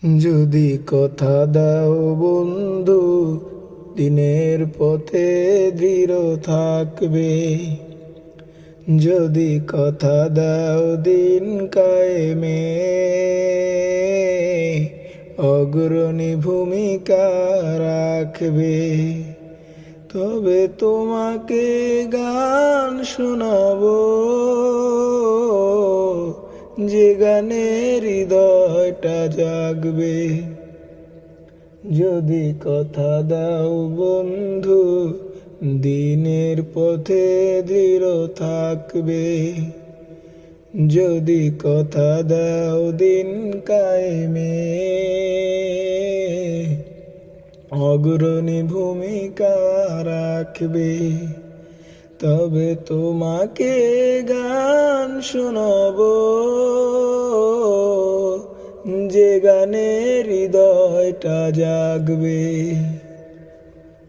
যদি কথা দাও বন্ধু, দিনের পথে দৃঢ় থাকবে। যদি কথা দাও দিন কায়েমে, অগ্রণী ভূমিকা রাখবে। তবে তোমাকে গান শোনাবো, যে গানে হৃদয়টা জাগবে। যদি কথা দাও বন্ধু, দিনের পথে দৃঢ় থাকবে। যদি কথা দাও দিন কায়েমে, অগ্রণী ভূমিকা রাখবে। তবে তোমাকে গান শোনাবো, যে গানে হৃদয়টা জাগবে।